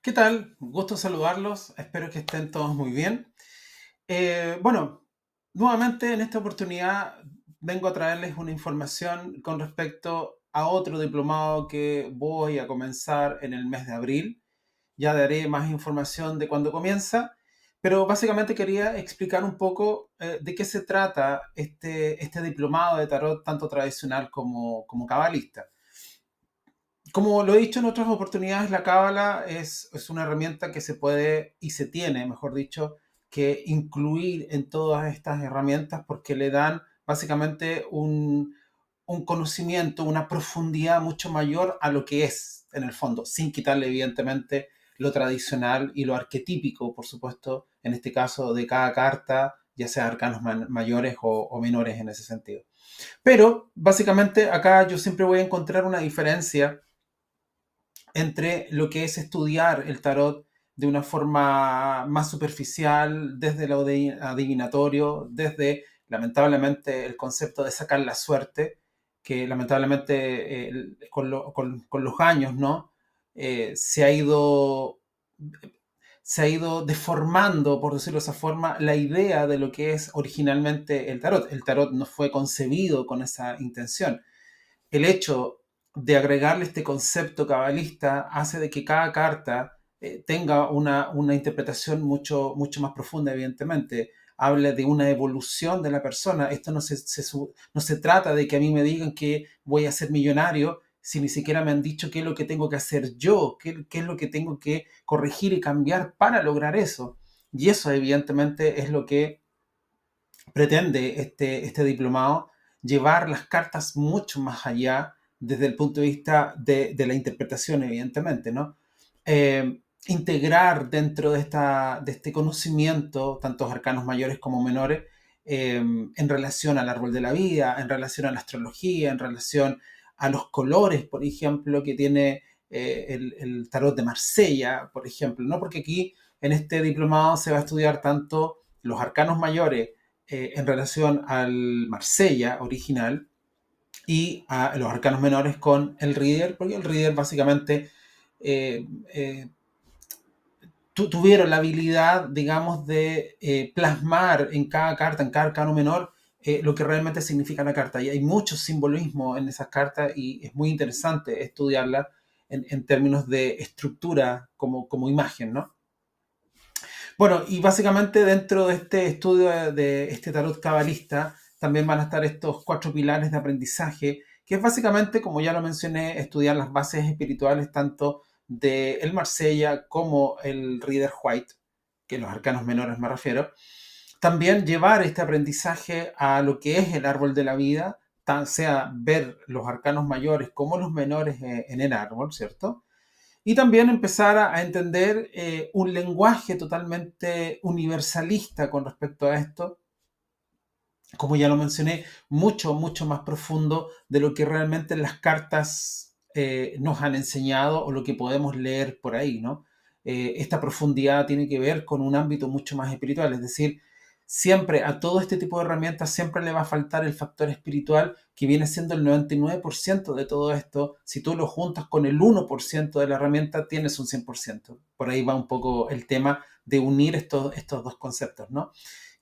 ¿Qué tal? Gusto saludarlos. Espero que estén todos muy bien. Bueno, nuevamente en esta oportunidad vengo a traerles una información con respecto a otro diplomado que voy a comenzar en el mes de abril. Ya daré más información de cuándo comienza, pero básicamente quería explicar un poco de qué se trata este diplomado de tarot, tanto tradicional como cabalista. Como lo he dicho en otras oportunidades, la cábala es una herramienta que se puede y se tiene, mejor dicho, que incluir en todas estas herramientas porque le dan básicamente un conocimiento, una profundidad mucho mayor a lo que es en el fondo, sin quitarle evidentemente lo tradicional y lo arquetípico, por supuesto, en este caso de cada carta, ya sea arcanos mayores o menores en ese sentido. Pero básicamente acá yo siempre voy a encontrar una diferencia entre lo que es estudiar el tarot de una forma más superficial, desde lo adivinatorio, desde lamentablemente el concepto de sacar la suerte, que lamentablemente con los años, ¿no? Eh, se ha ido se ha ido deformando, por decirlo de esa forma, la idea de lo que es originalmente el tarot. El tarot no fue concebido con esa intención. El hecho de agregarle este concepto cabalista hace de que cada carta tenga una interpretación mucho más profunda, evidentemente. Habla de una evolución de la persona. Esto no se trata de que a mí me digan que voy a ser millonario si ni siquiera me han dicho qué es lo que tengo que hacer yo, qué es lo que tengo que corregir y cambiar para lograr eso. Y eso evidentemente es lo que pretende este diplomado, llevar las cartas mucho más allá desde el punto de vista de la interpretación, evidentemente, ¿no? Integrar dentro de este conocimiento, tantos arcanos mayores como menores, en relación al árbol de la vida, en relación a la astrología, en relación a los colores, por ejemplo, que tiene el tarot de Marsella, por ejemplo, ¿no? Porque aquí en este diplomado se va a estudiar tanto los arcanos mayores en relación al Marsella original y a los arcanos menores con el Reader, porque el Reader básicamente eh, eh, tuvieron la habilidad, digamos, de plasmar en cada carta, en cada arcano menor, lo que realmente significa la carta. Y hay mucho simbolismo en esas cartas y es muy interesante estudiarla en términos de estructura como imagen, ¿no? Bueno, y básicamente dentro de este estudio de este tarot cabalista también van a estar estos cuatro pilares de aprendizaje, que es básicamente, como ya lo mencioné, estudiar las bases espirituales tanto de el Marsella como el Rider White, que los arcanos menores me refiero. También llevar este aprendizaje a lo que es el árbol de la vida, sea ver los arcanos mayores como los menores en el árbol, ¿cierto? Y también empezar a entender un lenguaje totalmente universalista con respecto a esto, como ya lo mencioné, mucho más profundo de lo que realmente las cartas nos han enseñado o lo que podemos leer por ahí, ¿no? Esta profundidad tiene que ver con un ámbito mucho más espiritual, es decir, siempre a todo este tipo de herramientas siempre le va a faltar el factor espiritual que viene siendo el 99% de todo esto. Si tú lo juntas con el 1% de la herramienta, tienes un 100%. Por ahí va un poco el tema de unir estos dos conceptos, ¿no?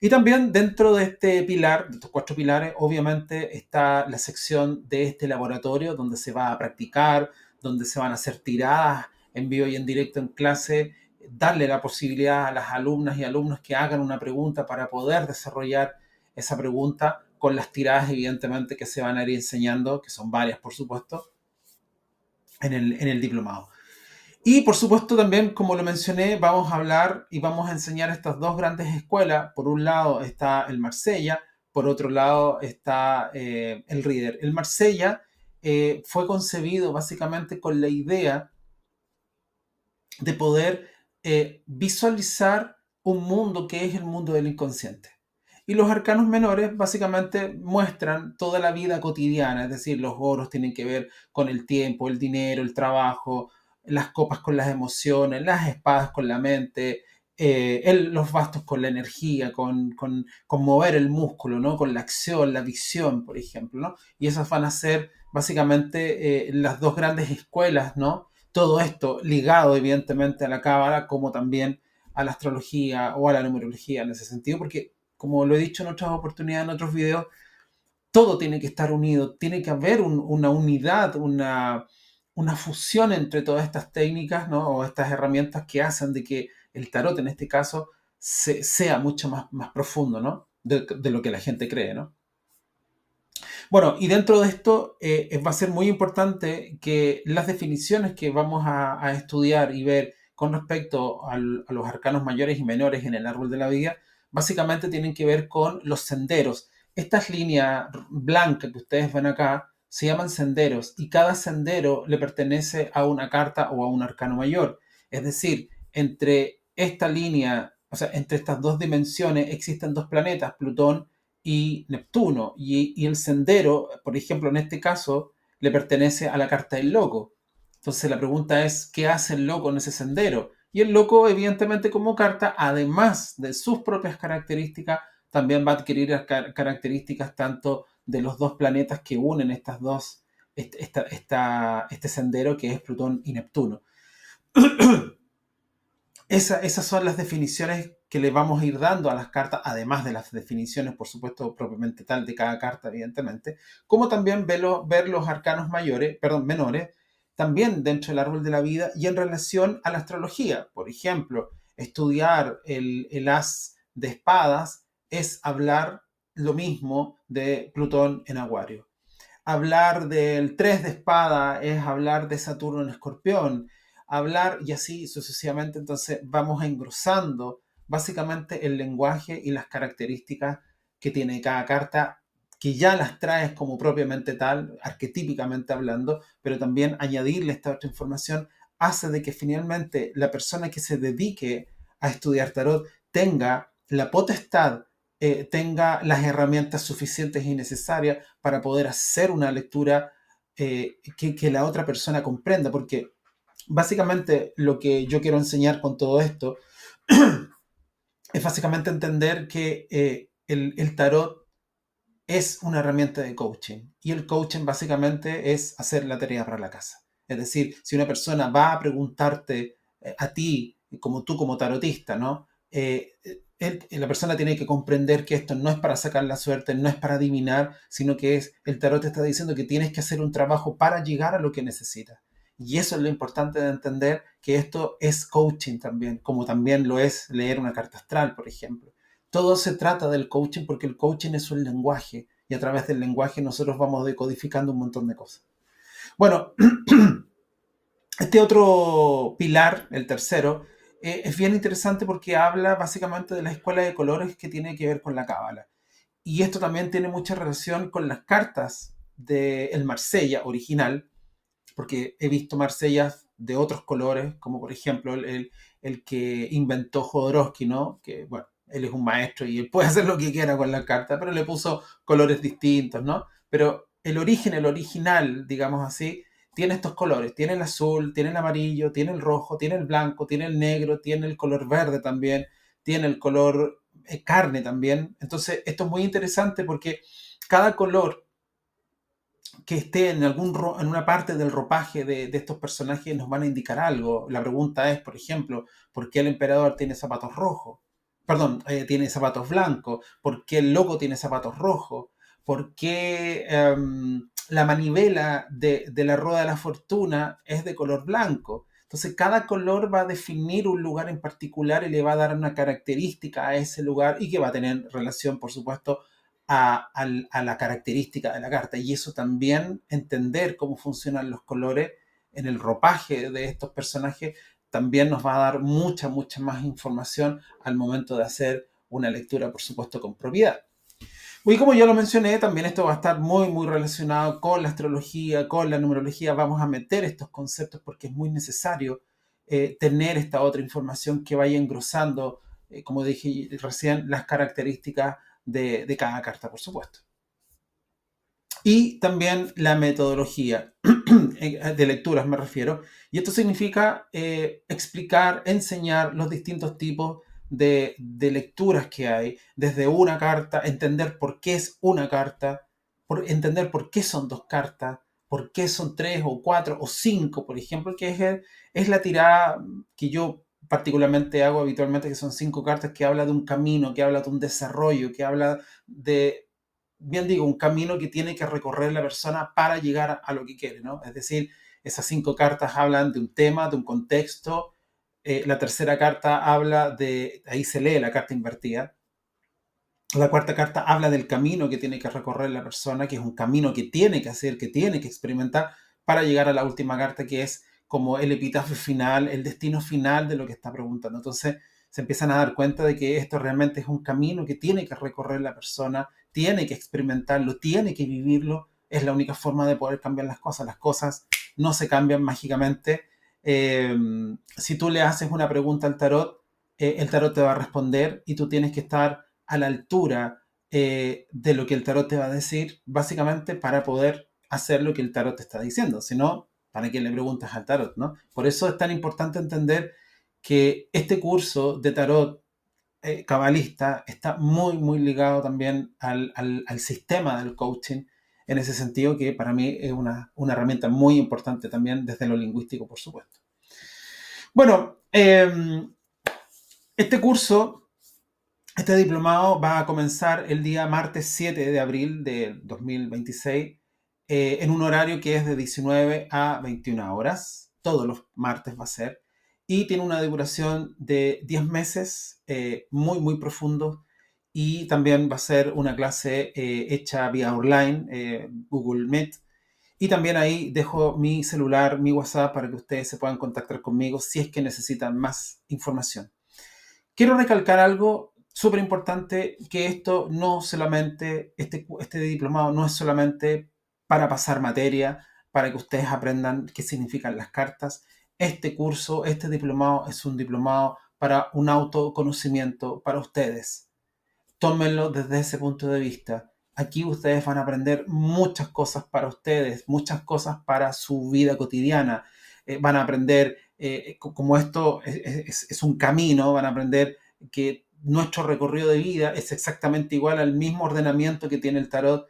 Y también dentro de este pilar, de estos cuatro pilares, obviamente está la sección de este laboratorio donde se va a practicar, donde se van a hacer tiradas en vivo y en directo en clase, darle la posibilidad a las alumnas y alumnos que hagan una pregunta para poder desarrollar esa pregunta con las tiradas evidentemente que se van a ir enseñando, que son varias por supuesto, en el diplomado. Y por supuesto también, como lo mencioné, vamos a hablar y vamos a enseñar estas dos grandes escuelas. Por un lado está el Marsella, por otro lado está el Reader. El Marsella fue concebido básicamente con la idea de poder visualizar un mundo que es el mundo del inconsciente. Y los arcanos menores básicamente muestran toda la vida cotidiana, es decir, los oros tienen que ver con el tiempo, el dinero, el trabajo, las copas con las emociones, las espadas con la mente, los bastos con la energía, con mover el músculo, ¿no? Con la acción, la visión, por ejemplo, ¿no? Y esas van a ser básicamente las dos grandes escuelas, ¿no? Todo esto ligado evidentemente a la cábala como también a la astrología o a la numerología en ese sentido, porque como lo he dicho en otras oportunidades, en otros videos, todo tiene que estar unido, tiene que haber una unidad, una fusión entre todas estas técnicas, ¿no? O estas herramientas que hacen de que el tarot, en este caso, sea mucho más profundo, ¿no? De lo que la gente cree, ¿no? Bueno, y dentro de esto va a ser muy importante que las definiciones que vamos a estudiar y ver con respecto a los arcanos mayores y menores en el árbol de la vida, básicamente tienen que ver con los senderos. Estas líneas blancas que ustedes ven acá se llaman senderos y cada sendero le pertenece a una carta o a un arcano mayor. Es decir, entre esta línea, o sea, entre estas dos dimensiones existen dos planetas, Plutón y Neptuno. Y el sendero, por ejemplo, en este caso, le pertenece a la carta del loco. Entonces la pregunta es, ¿qué hace el loco en ese sendero? Y el loco, evidentemente, como carta, además de sus propias características, también va a adquirir características tanto de los dos planetas que unen estas dos, este sendero que es Plutón y Neptuno. Esas son las definiciones que le vamos a ir dando a las cartas, además de las definiciones, por supuesto, propiamente tal de cada carta, evidentemente, como también ver los arcanos menores, también dentro del árbol de la vida y en relación a la astrología. Por ejemplo, estudiar el as de espadas es hablar lo mismo de Plutón en Acuario. Hablar del 3 de espada es hablar de Saturno en Escorpión. Hablar y así sucesivamente, entonces vamos engrosando básicamente el lenguaje y las características que tiene cada carta, que ya las traes como propiamente tal, arquetípicamente hablando, pero también añadirle esta otra información hace de que finalmente la persona que se dedique a estudiar tarot tenga la potestad, tenga las herramientas suficientes y necesarias para poder hacer una lectura que la otra persona comprenda, porque básicamente lo que yo quiero enseñar con todo esto es básicamente entender que el tarot es una herramienta de coaching y el coaching básicamente es hacer la tarea para la casa. Es decir, si una persona va a preguntarte a ti, como tú como tarotista, ¿no? La persona tiene que comprender que esto no es para sacar la suerte, no es para adivinar, sino que el tarot te está diciendo que tienes que hacer un trabajo para llegar a lo que necesitas. Y eso es lo importante de entender, que esto es coaching también, como también lo es leer una carta astral, por ejemplo. Todo se trata del coaching porque el coaching es un lenguaje y a través del lenguaje nosotros vamos decodificando un montón de cosas. Bueno, este otro pilar, el tercero, es bien interesante porque habla básicamente de la escuela de colores que tiene que ver con la cábala. Y esto también tiene mucha relación con las cartas del Marsella original, porque he visto Marsellas de otros colores, como por ejemplo el que inventó Jodorowsky, ¿no? Que, bueno, él es un maestro y él puede hacer lo que quiera con la carta, pero le puso colores distintos, ¿no? Pero el original, digamos así, tiene estos colores. Tiene el azul, tiene el amarillo, tiene el rojo, tiene el blanco, tiene el negro, tiene el color verde también, tiene el color carne también. Entonces, esto es muy interesante porque cada color que esté en una parte del ropaje de estos personajes nos van a indicar algo. La pregunta es, por ejemplo, ¿por qué el emperador tiene zapatos rojos? Perdón, tiene zapatos blancos. ¿Por qué el loco tiene zapatos rojos? ¿Por qué la manivela de la rueda de la fortuna es de color blanco? Entonces, cada color va a definir un lugar en particular y le va a dar una característica a ese lugar y que va a tener relación, por supuesto, a la característica de la carta. Y eso también, entender cómo funcionan los colores en el ropaje de estos personajes, también nos va a dar mucha más información al momento de hacer una lectura, por supuesto, con propiedad. Y como ya lo mencioné, también esto va a estar muy relacionado con la astrología, con la numerología. Vamos a meter estos conceptos porque es muy necesario tener esta otra información que vaya engrosando, como dije recién, las características de cada carta, por supuesto. Y también la metodología de lecturas, me refiero. Y esto significa explicar, enseñar los distintos tipos de lecturas que hay, desde una carta, entender por qué es una carta, entender por qué son dos cartas, por qué son 3 o 4 o 5, por ejemplo, es la tirada que yo particularmente hago habitualmente, que son 5 cartas que habla de un camino, que habla de un desarrollo, que habla de, bien digo, un camino que tiene que recorrer la persona para llegar a lo que quiere, ¿no? Es decir, esas 5 cartas hablan de un tema, de un contexto. La tercera carta habla de, ahí se lee la carta invertida. La cuarta carta habla del camino que tiene que recorrer la persona, que es un camino que tiene que hacer, que tiene que experimentar para llegar a la última carta, que es como el epitafio final, el destino final de lo que está preguntando. Entonces se empiezan a dar cuenta de que esto realmente es un camino que tiene que recorrer la persona, tiene que experimentarlo, tiene que vivirlo. Es la única forma de poder cambiar las cosas. Las cosas no se cambian mágicamente. Si tú le haces una pregunta al tarot, el tarot te va a responder y tú tienes que estar a la altura de lo que el tarot te va a decir, básicamente para poder hacer lo que el tarot te está diciendo. Si no, ¿para qué le preguntas al tarot, no? Por eso es tan importante entender que este curso de tarot cabalista está muy, muy ligado también al sistema del coaching, en ese sentido que para mí es una herramienta muy importante también desde lo lingüístico, por supuesto. Bueno, este curso, este diplomado va a comenzar el día martes 7 de abril de 2026 en un horario que es de 19 a 21 horas. Todos los martes va a ser. Y tiene una duración de 10 meses, muy, muy profundo. Y también va a ser una clase hecha vía online, Google Meet. Y también ahí dejo mi celular, mi WhatsApp, para que ustedes se puedan contactar conmigo si es que necesitan más información. Quiero recalcar algo súper importante, que esto no solamente, este diplomado no es solamente para pasar materia, para que ustedes aprendan qué significan las cartas. Este curso, este diplomado es un diplomado para un autoconocimiento para ustedes. Tómenlo desde ese punto de vista. Aquí ustedes van a aprender muchas cosas para ustedes, muchas cosas para su vida cotidiana. Van a aprender, como esto es un camino, van a aprender que nuestro recorrido de vida es exactamente igual al mismo ordenamiento que tiene el tarot,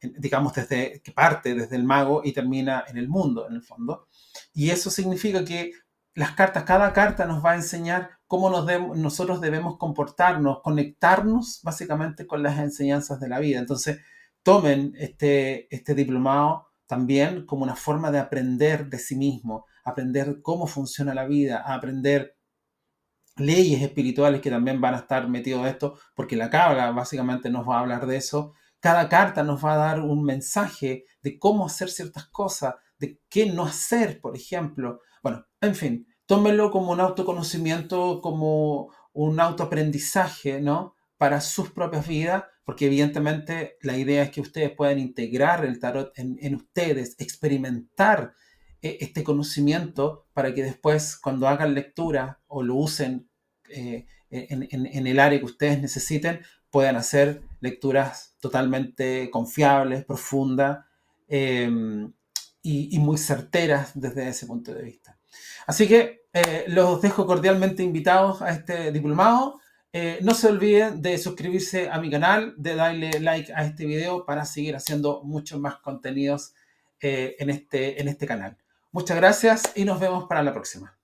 digamos, desde que parte desde el mago y termina en el mundo, en el fondo. Y eso significa que las cartas, cada carta nos va a enseñar cómo nosotros debemos comportarnos, conectarnos básicamente con las enseñanzas de la vida. Entonces, tomen este diplomado también como una forma de aprender de sí mismo, aprender cómo funciona la vida, aprender leyes espirituales que también van a estar metidos en esto, porque la Cábala básicamente nos va a hablar de eso. Cada carta nos va a dar un mensaje de cómo hacer ciertas cosas, de qué no hacer, por ejemplo. Bueno, en fin, tómenlo como un autoconocimiento, como un autoaprendizaje, ¿no? Para sus propias vidas, porque evidentemente la idea es que ustedes puedan integrar el tarot en ustedes, experimentar este conocimiento para que después, cuando hagan lectura o lo usen en el área que ustedes necesiten, puedan hacer lecturas totalmente confiables, profundas, eh, y muy certeras desde ese punto de vista. Así que los dejo cordialmente invitados a este diplomado. No se olviden de suscribirse a mi canal, de darle like a este video para seguir haciendo muchos más contenidos en este canal. Muchas gracias y nos vemos para la próxima.